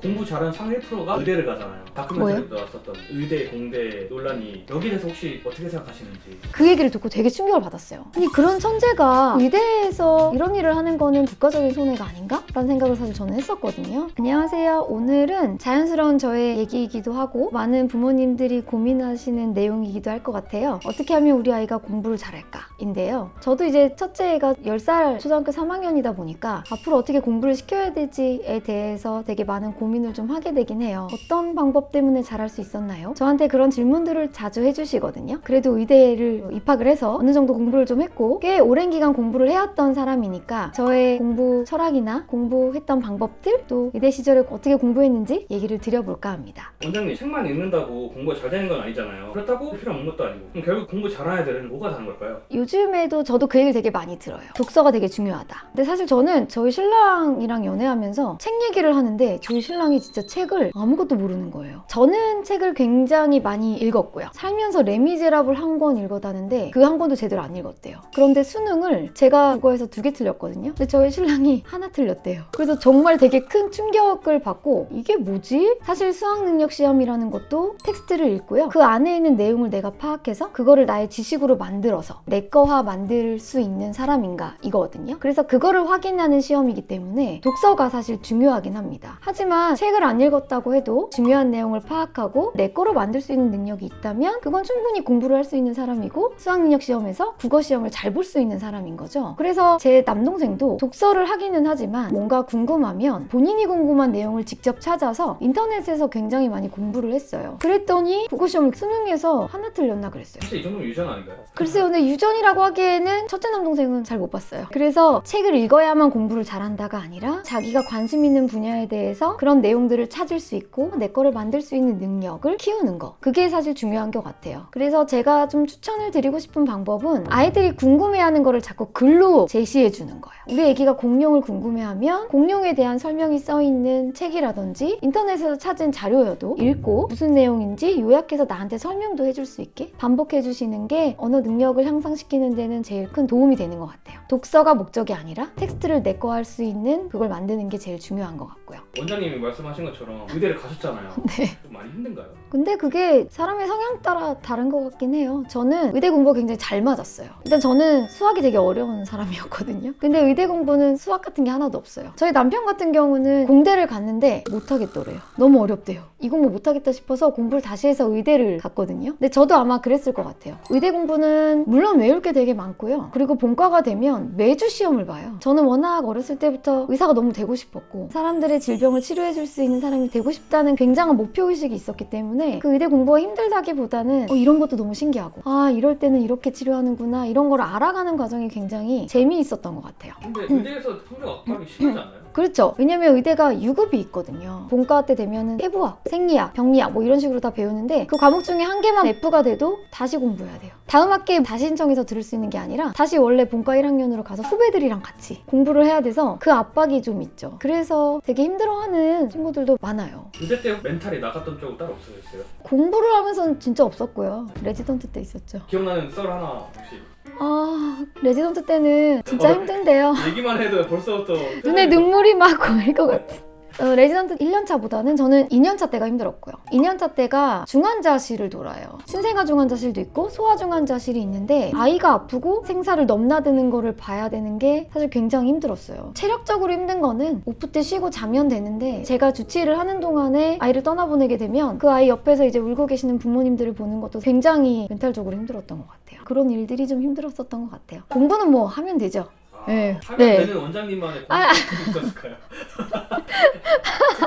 공부 잘하는 상위 프로가 의대를 가잖아요. 다큐멘터리도 나왔었던 의대 공대 논란이 여기에 대해서 혹시 어떻게 생각하시는지. 그 얘기를 듣고 되게 충격을 받았어요. 아니 그런 천재가 의대에서 이런 일을 하는 거는 국가적인 손해가 아닌가? 라는 생각을 사실 저는 했었거든요. 안녕하세요. 오늘은 자연스러운 저의 얘기이기도 하고 많은 부모님들이 고민하시는 내용이기도 할 것 같아요. 어떻게 하면 우리 아이가 공부를 잘할까? 인데요. 저도 이제 첫째 애가 10살 초등학교 3학년이다 보니까 앞으로 어떻게 공부를 시켜야 될지에 대해서 되게 많은 고민을 좀 하게 되긴 해요. 어떤 방법 때문에 잘할 수 있었나요? 저한테 그런 질문들을 자주 해주시거든요. 그래도 의대를 입학을 해서 어느 정도 공부를 좀 했고 꽤 오랜 기간 공부를 해왔던 사람이니까 저의 공부 철학이나 공부했던 방법들 또 의대 시절에 어떻게 공부했는지 얘기를 드려볼까 합니다. 원장님 책만 읽는다고 공부가 잘 되는 건 아니잖아요. 그렇다고 필요 없는 것도 아니고 그럼 결국 공부 잘하는 애들은 뭐가 다른 걸까요? 요즘에도 저도 그 얘기를 되게 많이 들어요. 독서가 되게 중요하다. 근데 사실 저는 저희 신랑이랑 연애하면서 책 얘기를 하는데 저희 신랑이 진짜 책을 아무것도 모르는 거예요. 저는 책을 굉장히 많이 읽었고요. 살면서 레미제라블 한 권 읽었다는데 그 한 권도 제대로 안 읽었대요. 그런데 수능을 제가 국어에서 2개 틀렸거든요. 근데 저희 신랑이 하나 틀렸대요. 그래서 정말 되게 큰 충격을 받고 이게 뭐지? 사실 수학능력 시험이라는 것도 텍스트를 읽고요. 그 안에 있는 내용을 내가 파악해서 그거를 나의 지식으로 만들어서 내 거화 만들 수 있는 사람인가 이거거든요. 그래서 그거를 확인하는 시험이기 때문에 독서가 사실 중요하긴 합니다. 하지만 책을 안 읽었다고 해도 중요한 내용을 파악하고 내 거로 만들 수 있는 능력이 있다면 그건 충분히 공부를 할 수 있는 사람이고 수학능력 시험에서 국어 시험을 잘 볼 수 있는 사람인 거죠. 그래서 제 남동생도 독서를 하기는 하지만 뭔가 궁금하면 본인이 궁금한 내용을 직접 찾아서 인터넷에서 굉장히 많이 공부를 했어요. 그랬더니 국어 시험을 수능에서 하나 틀렸나 그랬어요. 진짜 이 정도면 유전 아닌가요? 글쎄요, 근데 유전이라고 하기에는 첫째 남동생은 잘 못 봤어요. 그래서 책을 읽어야만 공부를 잘한다가 아니라 자기가 관심 있는 분야에 대해서 그런 내용들을 찾을 수 있고 내 거를 만들 수 있는 능력을 키우는 거. 그게 사실 중요한 것 같아요. 그래서 제가 좀 추천을 드리고 싶은 방법은 아이들이 궁금해하는 거를 자꾸 글로 제시해 주는 거예요. 우리 애기가 공룡을 궁금해하면 공룡에 대한 설명이 써있는 책이라든지 인터넷에서 찾은 자료여도 읽고 무슨 내용인지 요약해서 나한테 설명도 해줄 수 있게 반복해 주시는 게 언어 능력을 향상시키는 데는 제일 큰 도움이 되는 것 같아요. 독서가 목적이 아니라 텍스트를 내꺼할 수 있는 그걸 만드는 게 제일 중요한 것 같고요. 원장님이 말씀하신 것처럼 의대를 가셨잖아요. 네. 좀 많이 힘든가요? 근데 그게 사람의 성향 따라 다른 것 같긴 해요. 저는 의대 공부가 굉장히 잘 맞았어요. 일단 저는 수학이 되게 어려운 사람이었거든요. 근데 의대 공부는 수학 같은 게 하나도 없어요. 저희 남편 같은 경우는 공대를 갔는데 못하겠더래요. 너무 어렵대요. 이 공부 못하겠다 싶어서 공부를 다시 해서 의대를 갔거든요. 근데 저도 아마 그랬을 것 같아요. 의대 공부는 물론 외울 게 되게 많고요. 그리고 본과가 되면 매주 시험을 봐요. 저는 워낙 어렸을 때부터 의사가 너무 되고 싶었고 사람들의 질병을 치료해 줄 수 있는 사람이 되고 싶다는 굉장한 목표의식이 있었기 때문에 그 의대 공부가 힘들다기보다는 이런 것도 너무 신기하고 이럴 때는 이렇게 치료하는구나 이런 걸 알아가는 과정이 굉장히 재미있었던 것 같아요. 근데 의대에서 성적 압박이 심하지 않나요? 그렇죠. 왜냐면 의대가 유급이 있거든요. 본과 때 되면은 해부학, 생리학, 병리학 뭐 이런 식으로 다 배우는데 그 과목 중에 한 개만 F가 돼도 다시 공부해야 돼요. 다음 학기에 다시 신청해서 들을 수 있는 게 아니라 다시 원래 본과 1학년으로 가서 후배들이랑 같이 공부를 해야 돼서 그 압박이 좀 있죠. 그래서 되게 힘들어하는 친구들도 많아요. 의대 때 멘탈이 나갔던 쪽은 따로 없으셨어요? 공부를 하면서는 진짜 없었고요. 레지던트 때 있었죠. 기억나는 썰 하나 혹시? 레지던트 때는 진짜 힘든데요. 얘기만 해도 벌써부터 눈에 눈물이 막 고일 것 같아. 레지던트 1년차보다는 저는 2년차 때가 힘들었고요. 2년차 때가 중환자실을 돌아요. 신생아 중환자실도 있고 소아 중환자실이 있는데 아이가 아프고 생사를 넘나드는 거를 봐야 되는 게 사실 굉장히 힘들었어요. 체력적으로 힘든 거는 오프 때 쉬고 자면 되는데 제가 주치의를 하는 동안에 아이를 떠나보내게 되면 그 아이 옆에서 이제 울고 계시는 부모님들을 보는 것도 굉장히 멘탈적으로 힘들었던 것 같아요. 그런 일들이 좀 힘들었었던 것 같아요. 공부는 뭐 하면 되죠. 네. 하면 네. 되는 원장님만의 공부가 있었을까요?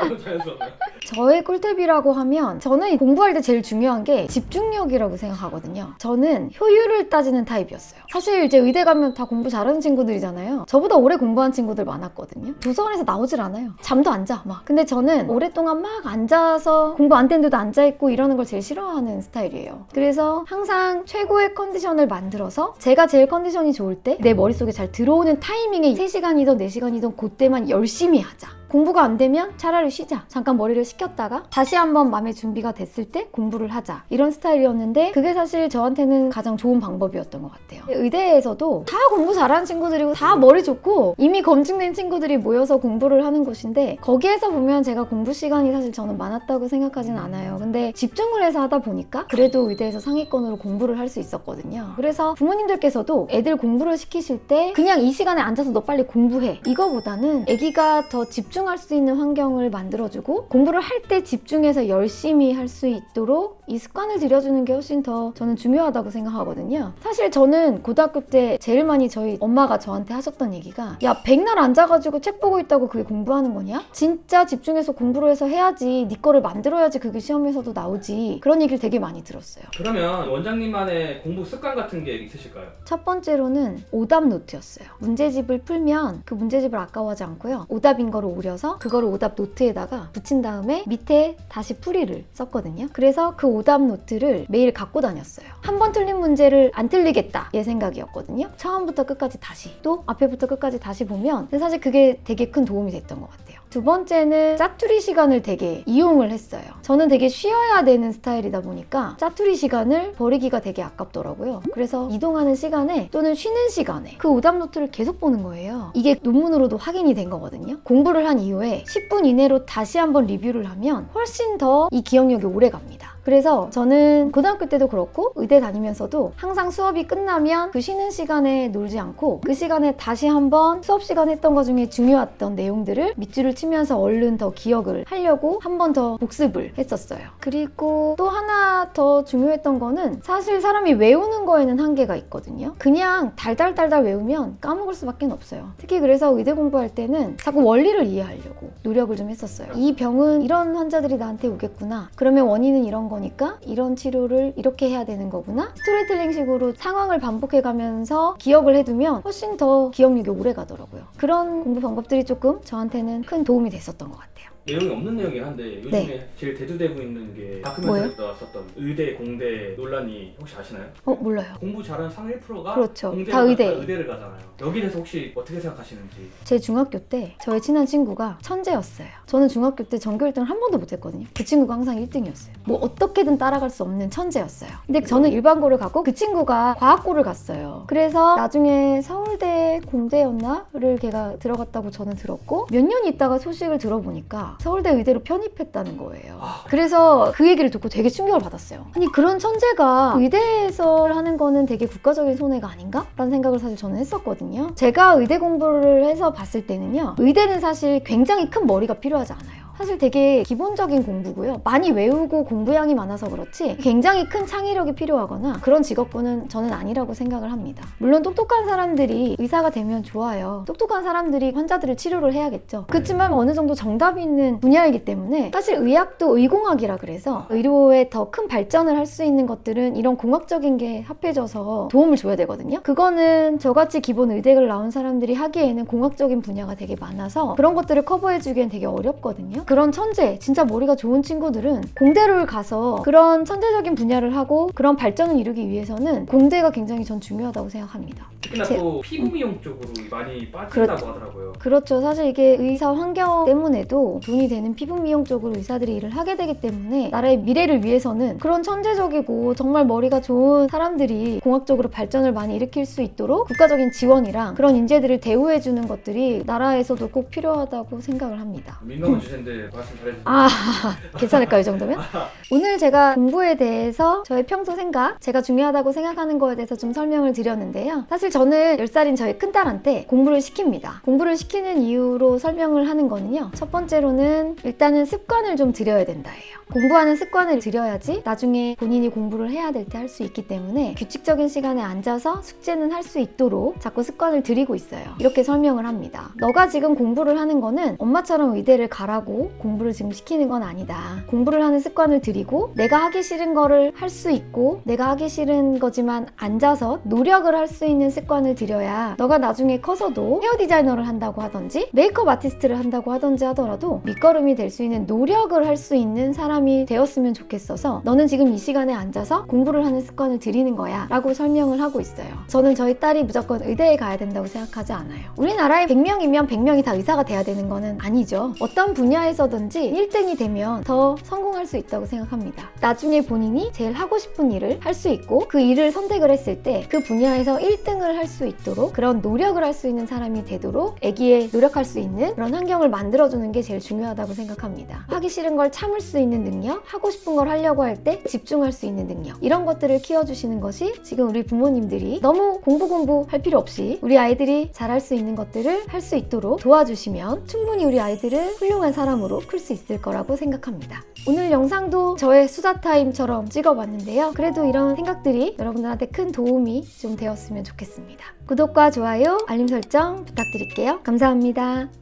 너무 자연스럽네요. 저의 꿀팁이라고 하면 저는 공부할 때 제일 중요한 게 집중력이라고 생각하거든요. 저는 효율을 따지는 타입이었어요. 사실 이제 의대 가면 다 공부 잘하는 친구들이잖아요. 저보다 오래 공부한 친구들 많았거든요. 도서관에서 나오질 않아요. 잠도 안 자, 막. 근데 저는 오랫동안 막 앉아서 공부 안 되는데도 앉아있고 이러는 걸 제일 싫어하는 스타일이에요. 그래서 항상 최고의 컨디션을 만들어서 제가 제일 컨디션이 좋을 때 내 머릿속에 잘 들어오는 타이밍에 3시간이든 4시간이든 그때만 열심히 하자. 공부가 안 되면 차라리 쉬자. 잠깐 머리를 식혔다가 다시 한번 마음의 준비가 됐을 때 공부를 하자. 이런 스타일이었는데 그게 사실 저한테는 가장 좋은 방법이었던 것 같아요. 의대에서도 다 공부 잘하는 친구들이고 다 머리 좋고 이미 검증된 친구들이 모여서 공부를 하는 곳인데 거기에서 보면 제가 공부 시간이 사실 저는 많았다고 생각하진 않아요. 근데 집중을 해서 하다 보니까 그래도 의대에서 상위권으로 공부를 할 수 있었거든요. 그래서 부모님들께서도 애들 공부를 시키실 때 그냥 이 시간에 앉아서 너 빨리 공부해. 이거보다는 애기가 더 집중할 수 있는 환경을 만들어주고 공부를 할 때 집중해서 열심히 할 수 있도록 이 습관을 들여주는 게 훨씬 더 저는 중요하다고 생각하거든요. 사실 저는 고등학교 때 제일 많이 저희 엄마가 저한테 하셨던 얘기가 야 백날 앉아가지고 책 보고 있다고 그게 공부하는 거냐? 진짜 집중해서 공부를 해서 해야지 네 거를 만들어야지 그게 시험에서도 나오지. 그런 얘기를 되게 많이 들었어요. 그러면 원장님만의 공부 습관 같은 게 있으실까요? 첫 번째로는 오답 노트였어요. 문제집을 풀면 그 문제집을 아까워하지 않고요. 오답인 거를 오려서 그거를 오답 노트에다가 붙인 다음에 밑에 다시 풀이를 썼거든요. 그래서 그 오답 노트를 매일 갖고 다녔어요. 한 번 틀린 문제를 안 틀리겠다 얘 생각이었거든요. 처음부터 끝까지 다시 또 앞에부터 끝까지 다시 보면 사실 그게 되게 큰 도움이 됐던 것 같아요. 두 번째는 짜투리 시간을 되게 이용을 했어요. 저는 되게 쉬어야 되는 스타일이다 보니까 짜투리 시간을 버리기가 되게 아깝더라고요. 그래서 이동하는 시간에 또는 쉬는 시간에 그 오답 노트를 계속 보는 거예요. 이게 논문으로도 확인이 된 거거든요. 공부를 한 이후에 10분 이내로 다시 한번 리뷰를 하면 훨씬 더 이 기억력이 오래 갑니다. 그래서 저는 고등학교 때도 그렇고 의대 다니면서도 항상 수업이 끝나면 그 쉬는 시간에 놀지 않고 그 시간에 다시 한번 수업 시간 했던 것 중에 중요했던 내용들을 밑줄을 치면서 얼른 더 기억을 하려고 한 번 더 복습을 했었어요. 그리고 또 하나 더 중요했던 거는 사실 사람이 외우는 거에는 한계가 있거든요. 그냥 달달달달 외우면 까먹을 수밖에 없어요. 특히 그래서 의대 공부할 때는 자꾸 원리를 이해하려고 노력을 좀 했었어요. 이 병은 이런 환자들이 나한테 오겠구나. 그러면 원인은 이런 거니까 이런 치료를 이렇게 해야 되는 거구나. 스토리텔링 식으로 상황을 반복해가면서 기억을 해두면 훨씬 더 기억력이 오래 가더라고요. 그런 공부 방법들이 조금 저한테는 큰 도움이 됐었던 것 같아요. 내용이 없는 내용이긴 한데 요즘에 네. 제일 대두되고 있는 게 뭐예요? 다큐멘터리에 나왔었던 의대 공대 논란이 혹시 아시나요? 몰라요. 공부 잘하는 상위 1%가 그렇죠. 공대를 다 의대. 갔다가 의대를 가잖아요. 여기에 대해서 혹시 어떻게 생각하시는지. 제 중학교 때 저의 친한 친구가 천재였어요. 저는 중학교 때 전교 1등을 한 번도 못했거든요. 그 친구가 항상 1등이었어요. 뭐 어떻게든 따라갈 수 없는 천재였어요. 근데 저는 일반고를 가고 그 친구가 과학고를 갔어요. 그래서 나중에 서울대 공대였나를 걔가 들어갔다고 저는 들었고 몇 년 있다가 소식을 들어보니까 서울대 의대로 편입했다는 거예요. 그래서 그 얘기를 듣고 되게 충격을 받았어요. 아니 그런 천재가 의대에서 하는 거는 되게 국가적인 손해가 아닌가? 라는 생각을 사실 저는 했었거든요. 제가 의대 공부를 해서 봤을 때는요. 의대는 사실 굉장히 큰 머리가 필요하지 않아요. 사실 되게 기본적인 공부고요. 많이 외우고 공부량이 많아서 그렇지 굉장히 큰 창의력이 필요하거나 그런 직업군은 저는 아니라고 생각을 합니다. 물론 똑똑한 사람들이 의사가 되면 좋아요. 똑똑한 사람들이 환자들을 치료를 해야겠죠. 그렇지만 어느 정도 정답이 있는 분야이기 때문에 사실 의학도 의공학이라 그래서 의료에 더 큰 발전을 할 수 있는 것들은 이런 공학적인 게 합해져서 도움을 줘야 되거든요. 그거는 저같이 기본 의대를 나온 사람들이 하기에는 공학적인 분야가 되게 많아서 그런 것들을 커버해주기엔 되게 어렵거든요. 그런 천재, 진짜 머리가 좋은 친구들은 공대를 가서 그런 천재적인 분야를 하고 그런 발전을 이루기 위해서는 공대가 굉장히 전 중요하다고 생각합니다. 특히나 또 피부 미용 쪽으로 많이 빠진다고 하더라고요. 그렇죠. 사실 이게 의사 환경 때문에도 돈이 되는 피부 미용 쪽으로 의사들이 일을 하게 되기 때문에 나라의 미래를 위해서는 그런 천재적이고 정말 머리가 좋은 사람들이 공학적으로 발전을 많이 일으킬 수 있도록 국가적인 지원이랑 그런 인재들을 대우해주는 것들이 나라에서도 꼭 필요하다고 생각을 합니다. 민감한 주제인데 말씀 잘해주세요. 괜찮을까요, 이 정도면? 오늘 제가 공부에 대해서 저의 평소 생각, 제가 중요하다고 생각하는 거에 대해서 좀 설명을 드렸는데요. 사실 저는 10살인 저희 큰딸한테 공부를 시킵니다. 공부를 시키는 이유로 설명을 하는 거는요. 첫 번째로는 일단은 습관을 좀 들여야 된다예요. 공부하는 습관을 들여야지 나중에 본인이 공부를 해야 될 때 할 수 있기 때문에 규칙적인 시간에 앉아서 숙제는 할 수 있도록 자꾸 습관을 들이고 있어요. 이렇게 설명을 합니다. 너가 지금 공부를 하는 거는 엄마처럼 의대를 가라고 공부를 지금 시키는 건 아니다. 공부를 하는 습관을 들이고 내가 하기 싫은 거를 할 수 있고 내가 하기 싫은 거지만 앉아서 노력을 할 수 있는 습관 습관을 들여야 너가 나중에 커서도 헤어 디자이너를 한다고 하던지 메이크업 아티스트를 한다고 하던지 하더라도 밑거름이 될 수 있는 노력을 할 수 있는 사람이 되었으면 좋겠어서 너는 지금 이 시간에 앉아서 공부를 하는 습관을 들이는 거야 라고 설명을 하고 있어요. 저는 저희 딸이 무조건 의대에 가야 된다고 생각하지 않아요. 우리나라에 100명이면 100명이 다 의사가 돼야 되는 거는 아니죠. 어떤 분야에서든지 1등이 되면 더 성공할 수 있다고 생각합니다. 나중에 본인이 제일 하고 싶은 일을 할 수 있고 그 일을 선택을 했을 때 그 분야에서 1등을 할 수 있도록 그런 노력을 할 수 있는 사람이 되도록 애기에 노력할 수 있는 그런 환경을 만들어주는 게 제일 중요하다고 생각합니다. 하기 싫은 걸 참을 수 있는 능력, 하고 싶은 걸 하려고 할 때 집중할 수 있는 능력, 이런 것들을 키워주시는 것이 지금 우리 부모님들이 너무 공부할 필요 없이 우리 아이들이 잘할 수 있는 것들을 할 수 있도록 도와주시면 충분히 우리 아이들은 훌륭한 사람으로 클 수 있을 거라고 생각합니다. 오늘 영상도 저의 수다타임처럼 찍어봤는데요. 그래도 이런 생각들이 여러분들한테 큰 도움이 좀 되었으면 좋겠습니다. 구독과 좋아요, 알림 설정 부탁드릴게요. 감사합니다.